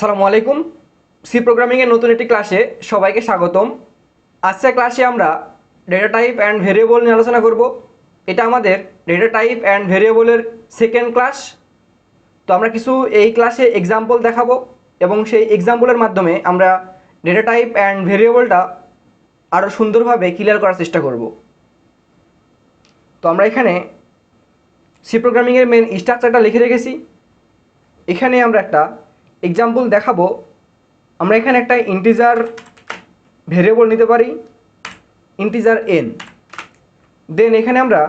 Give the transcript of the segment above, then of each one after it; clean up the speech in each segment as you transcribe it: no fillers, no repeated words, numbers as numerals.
আসসালামু আলাইকুম। সি প্রোগ্রামিংয়ের নতুন একটি ক্লাসে সবাইকে স্বাগতম। আজকের ক্লাসে আমরা ডেটা টাইপ অ্যান্ড ভেরিয়েবল নিয়ে আলোচনা করব। এটা আমাদের ডেটা টাইপ অ্যান্ড ভেরিয়েবলের সেকেন্ড ক্লাস। তো আমরা কিছু এই ক্লাসে এক্সাম্পল দেখাবো এবং সেই এক্সাম্পলের মাধ্যমে আমরা ডেটা টাইপ অ্যান্ড ভেরিয়েবলটা আরও সুন্দরভাবে ক্লিয়ার করার চেষ্টা করব। তো আমরা এখানে সি প্রোগ্রামিংয়ের মেন স্ট্রাকচারটা লিখে রেখেছি। এখানে আমরা একটা এক্সাম্পল দেখাবো। আমরা এখানে একটা ইন্টিজার ভেরিয়েবল নিতে পারি, ইন্টিজার n। দেন এখানে আমরা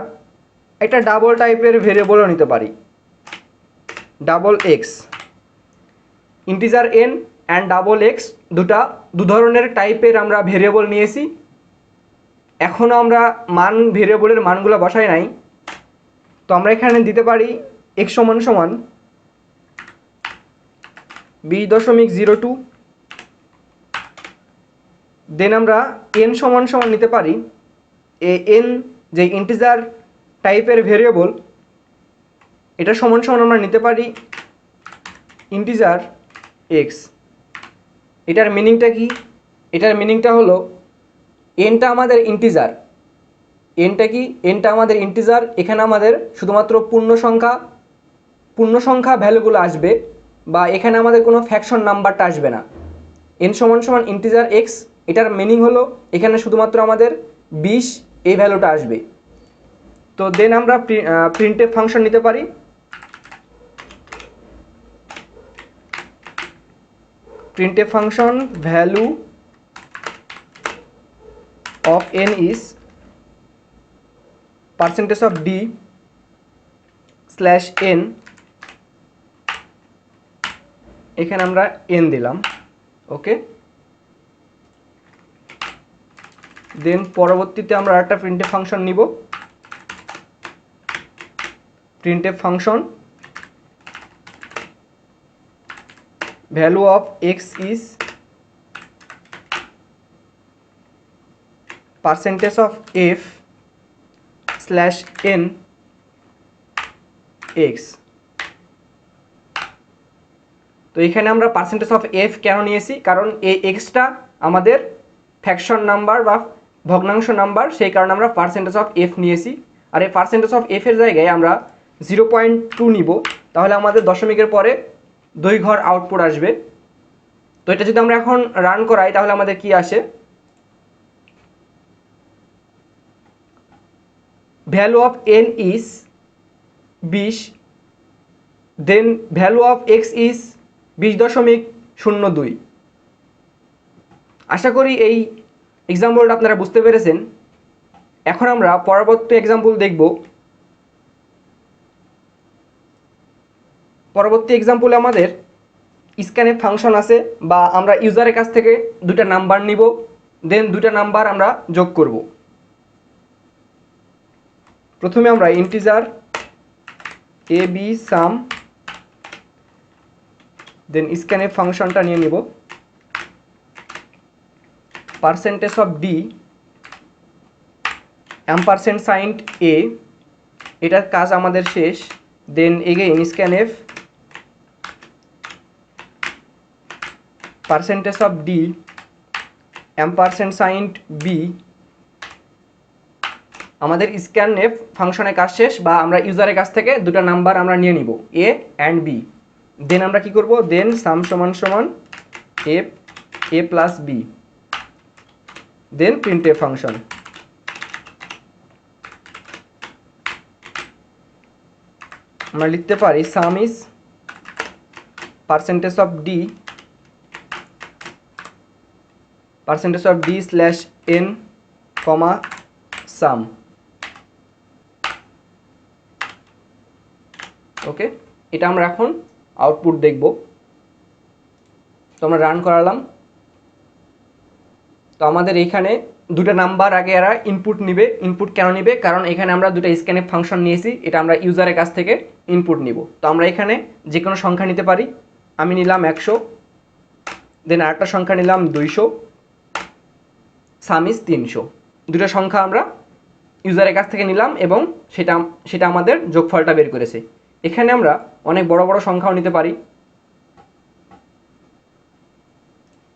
একটা ডাবল টাইপের ভেরিয়েবলও নিতে পারি, double x. Integer n and double x দু ধরনের টাইপের আমরা ভেরিয়েবল নিয়েছি। এখনও আমরা ভেরিয়েবলের মানগুলো বসাই নাই। তো আমরা এখানে দিতে পারি x সমান সমান 20.02। দেন আমরা n সমান সমান নিতে পারি n যে ইন্টিজার টাইপের ভেরিয়েবল, এটা সমান সমান আমরা নিতে পারি ইন্টিজার x। এটার মিনিংটা কি? এটার মিনিংটা হলো nটা আমাদের ইন্টিজার। nটা কি? nটা আমাদের ইন্টিজার। এখানে আমাদের শুধুমাত্র পূর্ণ সংখ্যা ভ্যালুগুলো আসবে, বা এখানে আমাদের কোনো ফ্র্যাকশন নাম্বারটা আসবে না। n সমান সমান ইন্টিজার x, এটার মিনিং হলো এখানে শুধুমাত্র আমাদের 20 এই ভ্যালুটা আসবে। তো দেন আমরা প্রিন্টএফ ফাংশন নিতে পারি। Printf function value of n is %d/n। এখানে আমরা n দিলাম, ওকে। দেন পরবর্তীতে আমরা একটা প্রিন্টএফ ফাংশন নিব। Printf function value of x is %f/n x। তো এখানে আমরা %f কেন নিয়েছি? কারণ এই এক্সটা আমাদের ফ্র্যাকশন নাম্বার বা ভগ্নাংশ নাম্বার, সেই কারণে আমরা %f নিয়েছি। আর এই %f এর জায়গায় আমরা 0.2 নিব, তাহলে আমাদের দশমিকের পরে 2 ঘর আউটপুট আসবে। তো এটা যদি আমরা এখন রান করাই তাহলে আমাদের কি আসে? Value of n is 20, then value of x is 20.02। আশা করি এই এক্সাম্পলটা আপনারা বুঝতে পেরেছেন। এখন আমরা পরবর্তী এক্সাম্পল দেখব। পরবর্তী এক্সাম্পলে আমাদের স্ক্যানএফ ফাংশন আছে, বা আমরা ইউজারের কাছ থেকে দুটা নাম্বার নিব, দেন দুটা নাম্বার আমরা যোগ করব। প্রথমে আমরা ইন্টিজার ab সাম, দেন স্ক্যানএফ ফাংশনটা নিয়ে নিব %d $সাইন্ড a। এটার কাজ আমাদের শেষ। দেন এগেইন স্ক্যানএফ %d $সাইন্ড b। আমাদের স্ক্যানএফ ফাংশনের কাজ শেষ, বা আমরা ইউজারের কাছ থেকে দুটা নাম্বার আমরা নিয়ে নিব, a অ্যান্ড b। দেন আমরা কি করব? দেন সাম সমান সমান f a plus b, then printf function. আমরা লিখতে পারি সাম ইজ %d %d/n, সাম। ওকে, এটা আমরা এখন আউটপুট দেখব। তো আমরা রান করালাম। তো আমাদের এইখানে দুটো নাম্বার আগে এরা ইনপুট নিবে। ইনপুট কেন নিবে? কারণ এখানে আমরা দুটো স্ক্যানএফ ফাংশন নিয়েছি, এটা আমরা ইউজারের কাছ থেকে ইনপুট নিব। তো আমরা এখানে যে কোনো সংখ্যা নিতে পারি। আমি নিলাম 100, দেন আরেকটা সংখ্যা নিলাম 200, সাম ইজ 300। দুটো সংখ্যা আমরা ইউজারের কাছ থেকে নিলাম এবং সেটা আমাদের যোগফলটা বের করেছে। এখানে আমরা অনেক বড় বড় সংখ্যাও নিতে পারি।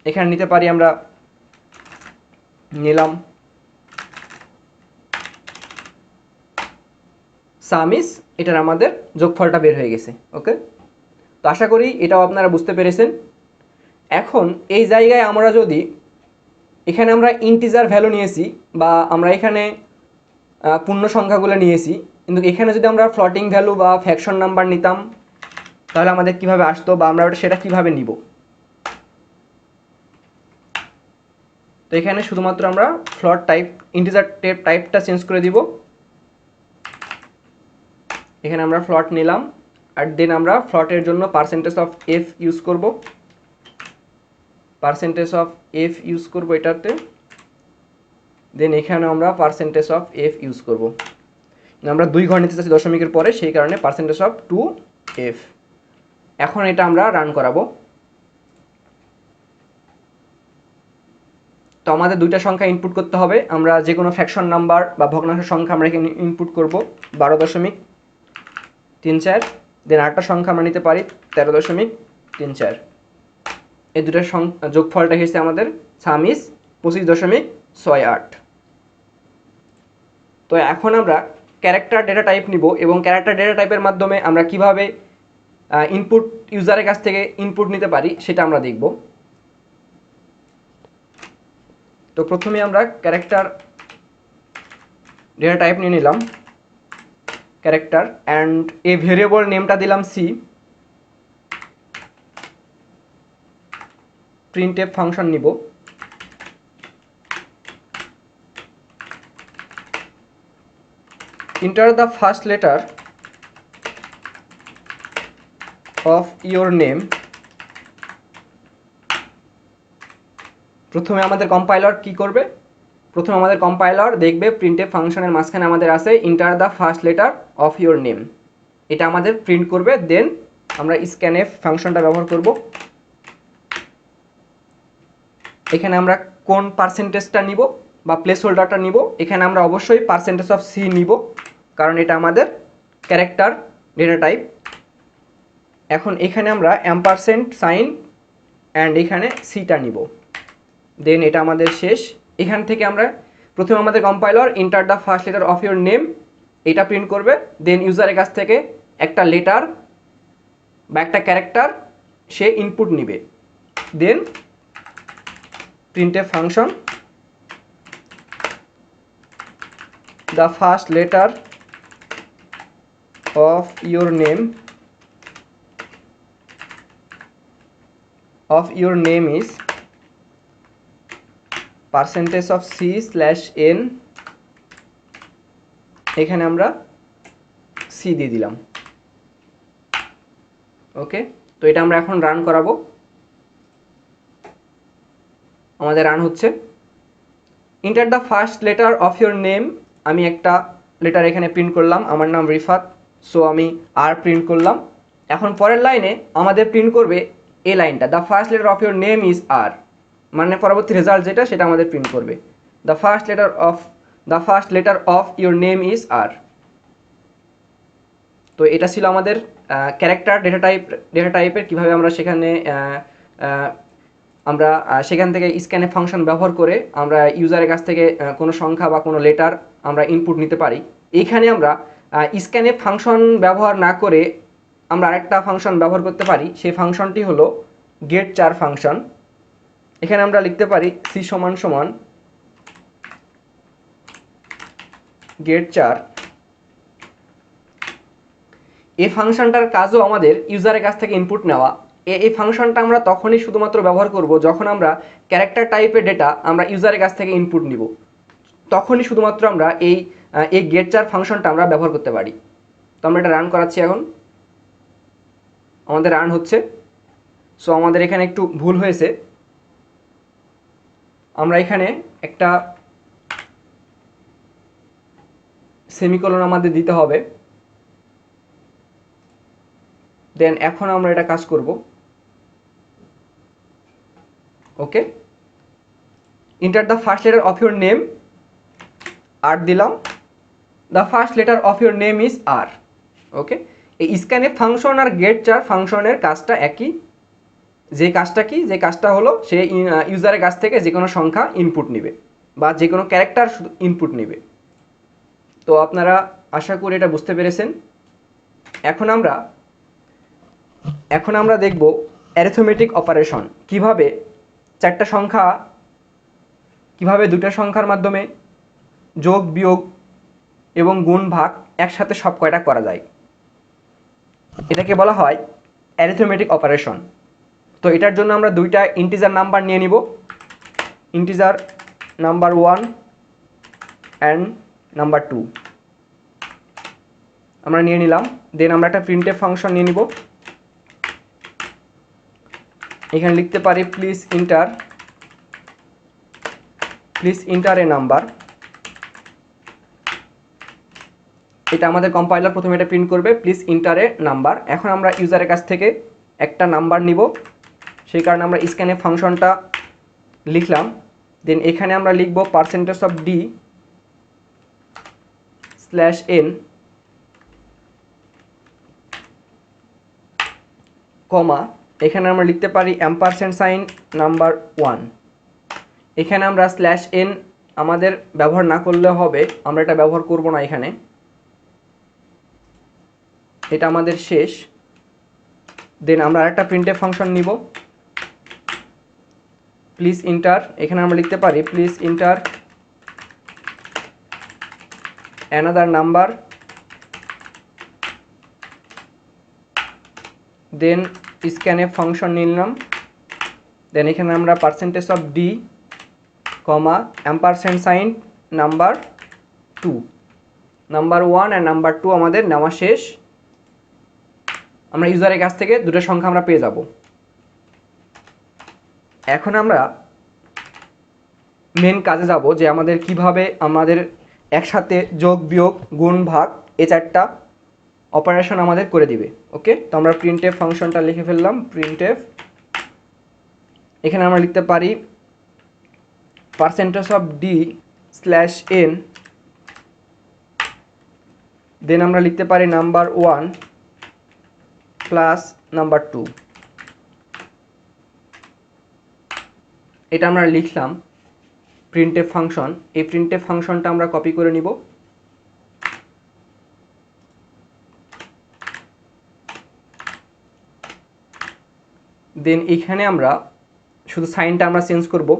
এখানে নিতে পারি আমরা, নিলাম সামিস, এটার আমাদের যোগফলটা বের হয়ে গেছে। ওকে, তো আশা করি এটাও আপনারা বুঝতে পেরেছেন। এখন এই জায়গায় আমরা যদি এখানে আমরা ইন্টিজার ভ্যালু নিয়েছি বা আমরা এখানে পূর্ণ সংখ্যাগুলো নিয়েছি, কিন্তু এখানে যদি আমরা ফ্লোটিং ভ্যালু বা ফ্র্যাকশন নাম্বার নিতাম তাহলে আমাদের কিভাবে আসতো বা আমরা সেটা কিভাবে নিব। তো এখানে শুধুমাত্র আমরা ফ্লোট টাইপ ইন্টিজার টাইপটা চেঞ্জ করে দিব। এখানে আমরা ফ্লোট নিলাম আর দেন আমরা ফ্লোটের জন্য পার্সেন্টেজ অফ এফ ইউজ করব, পার্সেন্টেজ অফ এফ ইউজ করব এটাতে। দেন এখানে আমরা পার্সেন্টেজ অফ এফ ইউজ করব। আমরা 2 ঘর নিতে চাচ্ছি দশমিকের পরে, সেই কারণে পার্সেন্টেজ অফ 2f। এখন এটা আমরা রান করাবো। তো আমাদের 2টা সংখ্যা ইনপুট করতে হবে। আমরা যে কোনো ফ্র্যাকশন নাম্বার বা ভগ্নাংশ সংখ্যা আমরা এখানে ইনপুট করব 12.34। দেন আরেকটা সংখ্যা আমরা নিতে পারি 13.34। এই দুটার যোগফলটা হচ্ছে আমাদের সামিস 25.68। তো এখন আমরা ক্যারেক্টার ডেটা টাইপ নিব এবং ক্যারেক্টার ডেটা টাইপের মাধ্যমে আমরা কিভাবে ইনপুট ইউজারের কাছ থেকে ইনপুট নিতে পারি সেটা আমরা দেখব। তো প্রথমে আমরা ক্যারেক্টার ডেটা টাইপ নিয়ে নিলাম, ক্যারেক্টার, অ্যান্ড এই ভেরিয়েবল নেমটা দিলাম সি। প্রিন্টএফ ফাংশন নিব, enter the first letter of your name। প্রথমে আমাদের কম্পাইলার কি করবে, প্রথমে আমাদের কম্পাইলার দেখবে প্রিন্টএফ ফাংশনের মাঝখানে আমাদের আছে enter the first letter of your name, এটা আমাদের প্রিন্ট করবে। দেন আমরা scanf ফাংশনটা ব্যবহার করব। এখানে আমরা কোন পার্সেন্টেজটা নিব বা প্লেস হোল্ডারটা নিব, এখানে আমরা অবশ্যই পার্সেন্টেজ অফ সি নিব, কারণ এটা আমাদের ক্যারেক্টার ডেটা টাইপ। এখন এখানে আমরা অ্যাম্পারসেন্ট সাইন অ্যান্ড এখানে সিটা নিব। দেন এটা আমাদের শেষ। এখান থেকে আমরা প্রথমে আমাদের compiler enter the first letter of your name এটা প্রিন্ট করবে। দেন ইউজারের কাছ থেকে একটা লেটার বা একটা ক্যারেক্টার সে ইনপুট নিবে। Then printf function the first letter of your name is percentage of c slash n, এখানে আমরা c দিয়ে দিলাম। ওকে, তো এটা আমরা এখন রান করাবো। আমাদের রান হচ্ছে। enter the first letter of your name, আমি একটা লেটার এখানে প্রিন্ট করলাম, আমার নাম রিফাত, সো আমি আর প্রিন্ট করলাম। এখন পরের লাইনে আমাদের প্রিন্ট করবে এই লাইনটা, the first letter of your name is R, মানে পরবর্তী রেজাল্ট যেটা সেটা আমাদের প্রিন্ট করবে the first letter of your name is R. তো এটা ছিল আমাদের ক্যারেক্টার ডেটা টাইপের কিভাবে আমরা সেখানে আমরা সেখান থেকে স্ক্যানএফ ফাংশন ব্যবহার করে আমরা ইউজারের কাছ থেকে কোনো সংখ্যা বা কোনো লেটার আমরা ইনপুট নিতে পারি। এইখানে আমরা স্ক্যানএফ ফাংশন ব্যবহার না করে আমরা আরেকটা ফাংশন ব্যবহার করতে পারি। সেই ফাংশনটি হলো গেট চার ফাংশন। এখানে আমরা লিখতে পারি সি সমান সমান গেট চার। এই ফাংশনটার কাজও আমাদের ইউজারের কাছ থেকে ইনপুট নেওয়া। এই ফাংশনটা আমরা তখনই শুধুমাত্র ব্যবহার করব যখন আমরা ক্যারেক্টার টাইপের ডেটা আমরা ইউজারের কাছ থেকে ইনপুট নিব, তখনই শুধুমাত্র আমরা এই গেট চার ফাংশনটা আমরা ব্যবহার করতে পারি। তো আমরা এটা রান করাচ্ছি, এখন আমাদের রান হচ্ছে। সো আমাদের এখানে একটু ভুল হয়েছে, আমরা এখানে একটা সেমিকোলন আমাদের দিতে হবে। দেন এখন আমরা এটা কাজ করব। Okay, enter the first letter of your name, R দিলাম the first letter of your name is R. Okay, এই স্ক্যানএফ ফাংশন আর গেট চার ফাংশনের কাজটা একই। যে কাজটা কি, যে কাজটা হলো সে ইউজারের কাছ থেকে যে কোনো সংখ্যা ইনপুট নেবে বা যে কোনো ক্যারেক্টার শুধু ইনপুট নেবে। তো আপনারা আশা করি এটা বুঝতে পেরেছেন। এখন আমরা দেখব অ্যারিথমেটিক অপারেশন, কিভাবে দুটো সংখ্যার মাধ্যমে যোগ বিয়োগ এবং গুণ ভাগ একসাথে সব কয়টা করা যায়। এটাকে বলা হয় অ্যারিথমেটিক অপারেশন। তো এটার জন্য আমরা দুইটা ইন্টিজার নাম্বার নিয়ে নিব, ইন্টিজার নাম্বার 1 অ্যান্ড নাম্বার 2 আমরা নিয়ে নিলাম। দেন আমরা একটা প্রিন্টএফ ফাংশন নিয়ে নিব। এখানে লিখতে পারি প্লিজ ইন্টার এ নাম্বার। এটা আমাদের কম্পাইলার প্রথমে এটা প্রিন্ট করবে, প্লিজ ইন্টার এ নাম্বার। এখন আমরা ইউজারের কাছ থেকে একটা নাম্বার নিব, সেই কারণে আমরা স্ক্যানএফ ফাংশনটা লিখলাম। দেন এখানে আমরা লিখব %d/n কমা, এখানে আমরা লিখতে পারি $sign নাম্বার 1। এখানে আমরা /n আমাদের ব্যবহার না করলে হবে, আমরা এটা ব্যবহার করব না এখানে, এটা আমাদের শেষ। দেন আমরা আরেকটা প্রিন্টএফ ফাংশন নিব, প্লিজ ইন্টার, এখানে আমরা লিখতে পারি please enter another number. Then scanf function নিলাম। দেন এখানে আমরা %d comma $sign number 2, number 1 and number 2 আমাদের নেওয়া শেষ। আমরা ইউজারের কাছ থেকে দুটো সংখ্যা আমরা পেয়ে যাব। এখন আমরা মেন কাজে যাব, যে আমাদের কিভাবে আমাদের একসাথে যোগ বিয়োগ গুণ ভাগ এই চারটা অপারেশন আমাদের করে দিবে। ওকে, তো আমরা প্রিন্টএফ ফাংশনটা লিখে ফেললাম, প্রিন্টএফ। এখানে আমরা লিখতে পারি %d/n, দেন আমরা লিখতে পারি নাম্বার 1 প্লাস নাম্বার 2। এটা আমরা লিখলাম প্রিন্টএফ ফাংশন। এই প্রিন্টএফ ফাংশনটা আমরা কপি করে নিব। দেন এখানে আমরা শুধু সাইনটা আমরা চেঞ্জ করব।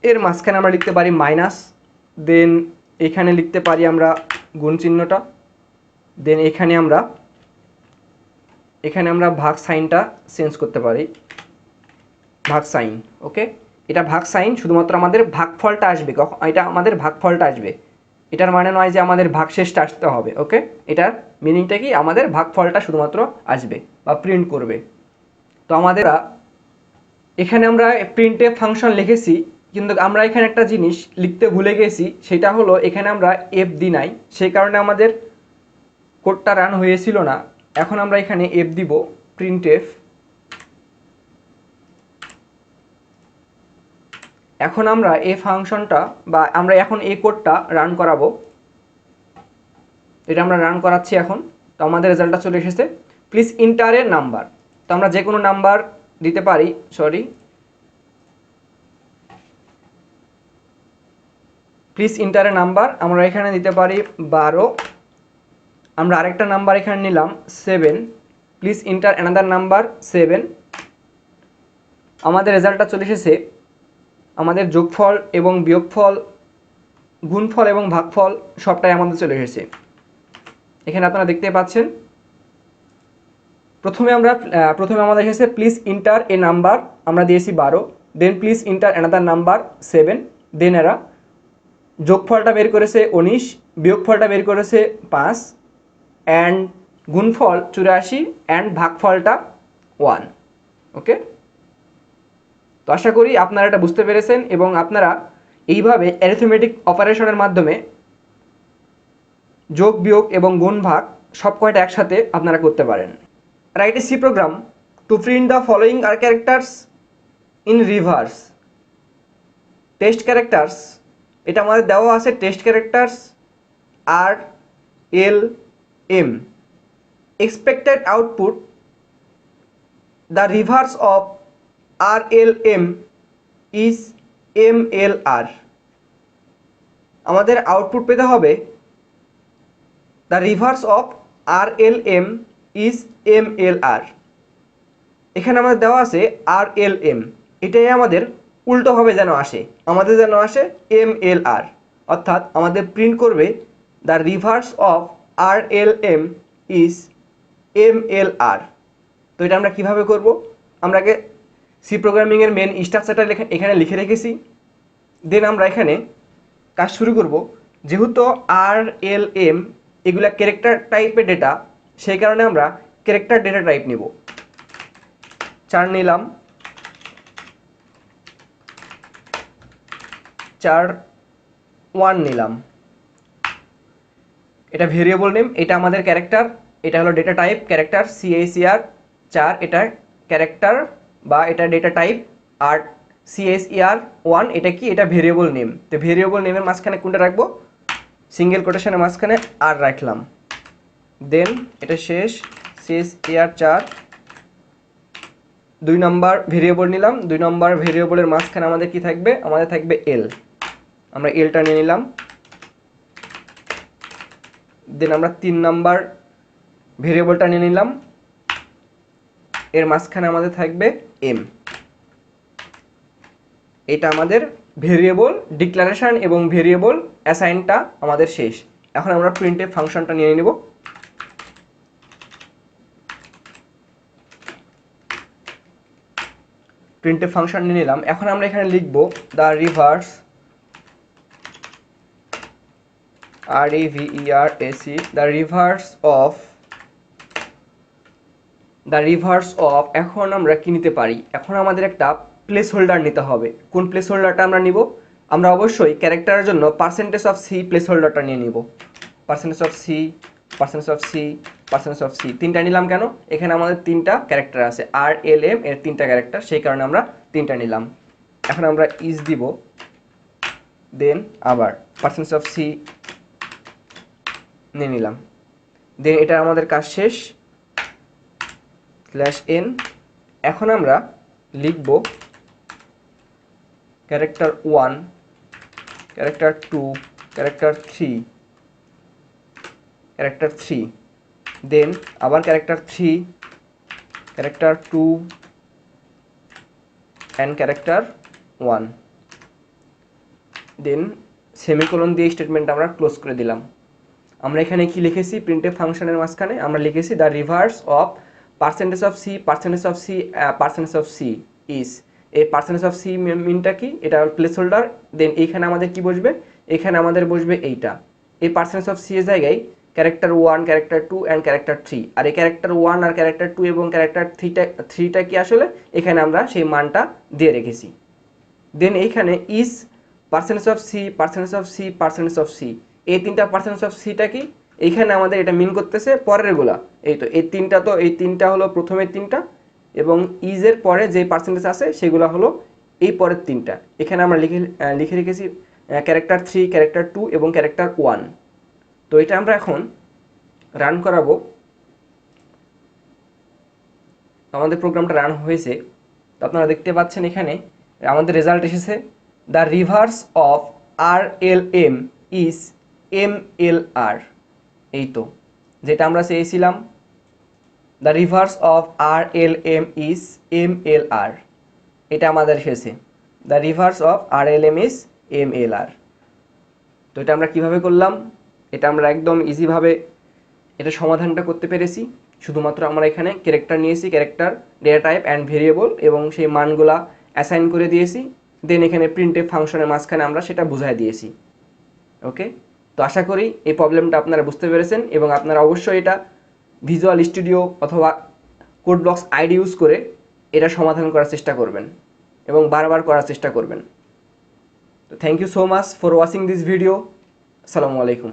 এর মাঝখানে আমরা লিখতে পারি মাইনাস, দেন এখানে লিখতে পারি আমরা গুণ চিহ্নটা, দেন এখানে আমরা ভাগ সাইনটা চেঞ্জ করতে পারি, ভাগ সাইন। ওকে, এটা ভাগ সাইন, শুধুমাত্র আমাদের ভাগফলটা আসবে, এটা আমাদের ভাগফলটা আসবে, এটার মানে নয় যে আমাদের ভাগশেষটা আসতে হবে। ওকে, এটার মিনিংটা কি, আমাদের ভাগফলটা শুধুমাত্র আসবে বা প্রিন্ট করবে। তো আমাদের এখানে আমরা প্রিন্টএফ ফাংশন লিখেছি, কিন্তু আমরা এখানে একটা জিনিস লিখতে ভুলে গেছি, সেটা হলো এখানে আমরা এফ দিই নাই, সেই কারণে আমাদের কোডটা রান হয়েছিল না। এখন আমরা এখানে এফ দিব, প্রিন্টএফ। এখন আমরা এই ফাংশনটা বা আমরা এখন এই কোডটা রান করাবো, এটা আমরা রান করাচ্ছি এখন। তো আমাদের রেজাল্টটা চলে এসেছে, প্লিজ ইন্টার এ নাম্বার। তো আমরা যে কোনো নাম্বার দিতে পারি, প্লিজ ইন্টার এ নাম্বার আমরা এখানে দিতে পারি 12। আমরা আরেকটা নাম্বার এখানে নিলাম 7, প্লিজ ইন্টার অ্যানাদার নাম্বার 7। আমাদের রেজাল্টটা চলে এসেছে, আমাদের যোগফল এবং বিয়োগফল, গুণফল এবং ভাগফল সবটাই আমাদের চলে এসেছে। এখানে আপনারা দেখতে পাচ্ছেন, প্রথমে আমাদের এসেছে প্লিজ ইন্টার এ নাম্বার, আমরা দিয়েছি 12, দেন প্লিজ ইন্টার অ্যানাদার নাম্বার 7, দেন এরা যোগফলটা বের করেছে 19, বিয়োগফলটা বের করেছে 5, অ্যান্ড গুণফল 84, অ্যান্ড ভাগফলটা 1। ওকে, তো আশা করি আপনারা এটা বুঝতে পেরেছেন এবং আপনারা এইভাবে অ্যারিথমেটিক অপারেশনের মাধ্যমে যোগ বিয়োগ এবং গুণ ভাগ সব কয়টা একসাথে আপনারা করতে পারেন। Write a C program to print the following আর characters in reverse. Test characters, এটা আমাদের দেওয়া আছে test characters RLM। Expected output the reverse of RLM is MLR। আমাদের আউটপুট পেতে হবে the reverse of RLM is MLR। এখানে আমাদের দেওয়া আছে RLM, এটাই আমাদের উল্টোভাবে যেন আসে, আমাদের যেন আসে MLR, অর্থাৎ আমাদের প্রিন্ট করবে the reverse of RLM is MLR। তো এটা আমরা কিভাবে করব? আমরা আগে সি প্রোগ্রামিংয়ের মেন স্ট্রাকচারটা এখানে লিখে রেখেছি। দেন আমরা এখানে কাজ শুরু করব। যেহেতু RLM এগুলা ক্যারেক্টার টাইপের ডেটা, সেই কারণে আমরা ক্যারেক্টার ডেটা টাইপ নিব। 4 নিলাম, 4 1 নিলাম। এটা ভেরিয়েবল নেম, এটা আমাদের ক্যারেক্টার, এটা হলো ডেটা টাইপ ক্যারেক্টার CHR 4, এটা ক্যারেক্টার বা এটা ডেটা টাইপ। আর CHR 1 এটা কি? এটা ভেরিয়েবল নেম। তো ভেরিয়েবল নেমের মাঝখানে কোনটা রাখবো? সিঙ্গেল কোটেশনের মাঝখানে আর রাখলাম। দেন এটা শেষ, CHR 4 2 নম্বর ভেরিয়েবল নিলাম। 2 নম্বর ভেরিয়েবলের মাঝখানে আমাদের কি থাকবে? আমাদের থাকবে L। আমরা Lটা নিয়ে নিলাম। দেন আমরা 3 নম্বর ভেরিয়েবলটা নিয়ে নিলাম, এর মাঝখানে আমাদের থাকবে M। এটা আমাদের ভেরিয়েবল ডিক্লারেশন এবং ভেরিয়েবল অ্যাসাইনটা আমাদের শেষ। এখন আমরা প্রিন্টএফ ফাংশনটা নিয়ে নিব। প্রিন্টএফ ফাংশন নিয়ে নিলাম। এখন আমরা এখানে লিখব the reverse REVERAC the reverse of এখন আমরা কি নিতে পারি? এখন আমাদের একটা প্লেস হোল্ডার নিতে হবে। কোন প্লেস হোল্ডারটা আমরা নিব? আমরা অবশ্যই ক্যারেক্টারের জন্য %C প্লেস হোল্ডারটা নিয়ে নিব। %C তিনটা নিলাম কেন? এখানে আমাদের 3টা ক্যারেক্টার আছে, RLM এর 3টা ক্যারেক্টার, সেই কারণে আমরা 3টা নিলাম। এখন আমরা ইজ দিব, দেন আবার %C নিয়ে নিলাম। দেন এটা আমাদের কাজ শেষ, /n। এখন আমরা লিখব ক্যারেক্টার 1, ক্যারেক্টার 2, ক্যারেক্টার 3, দেন আবার character 3, character 2 and character 1। Then semicolon দিয়ে স্টেটমেন্টটা আমরা ক্লোজ করে দিলাম। আমরা এখানে কি লিখেছি? প্রিন্টএফ ফাংশনের মাঝখানে আমরা লিখেছি the reverse of %C is. এই %C মিনটা কি? এটা প্লেস হোল্ডার। দেন এইখানে আমাদের কি বসবে? এখানে আমাদের বসবে এইটা। এই %C এর জায়গায় ক্যারেক্টার 1, ক্যারেক্টার 2 অ্যান্ড ক্যারেক্টার 3। আর এই ক্যারেক্টার 1 আর ক্যারেক্টার 2 এবং ক্যারেক্টার 3টা কি আসলে? এখানে আমরা সেই মানটা দিয়ে রেখেছি। দেন এইখানে ইজ %C এই 3টা %Cটা কি? এইখানে আমাদের এটা মিন করতেছে পরেরগুলা। এই তো এই 3টা, তো এই 3টা হলো প্রথমের 3টা এবং ইজের পরে যে পার্সেন্টেজ আছে সেগুলো হলো এই পরের 3টা। এখানে আমরা লিখে রেখেছি ক্যারেক্টার 3, ক্যারেক্টার 2 এবং ক্যারেক্টার 1। তো এটা আমরা এখন রান করাবো। আমাদের প্রোগ্রামটা রান হয়েছে, তো আপনারা দেখতে পাচ্ছেন এখানে আমাদের রেজাল্ট এসেছে the reverse of RLM is MLR। এই তো যেটা আমরা চেয়েছিলাম, the reverse of RLM is MLR, এটা আমাদের এসেছে the reverse of RLM is MLR। তো এটা আমরা কিভাবে করলাম? এটা আমরা একদম ইজিভাবে এটা সমাধানটা করতে পেরেছি। শুধুমাত্র আমরা এখানে ক্যারেক্টার নিয়েছি, character data type and variable, এবং সেই মানগুলা অ্যাসাইন করে দিয়েছি। দেন এখানে প্রিন্টএফ ফাংশনের মাঝখানে আমরা সেটা বুঝাই দিয়েছি। ওকে, তো আশা করি এই প্রবলেমটা আপনারা বুঝতে পেরেছেন এবং আপনারা অবশ্যই এটা ভিজুয়াল স্টুডিও অথবা কোড ব্লকস আইডি ইউজ করে এটা সমাধান করার চেষ্টা করবেন এবং বারবার করার চেষ্টা করবেন। তো thank you so much for watching this video. আসসালামু আলাইকুম।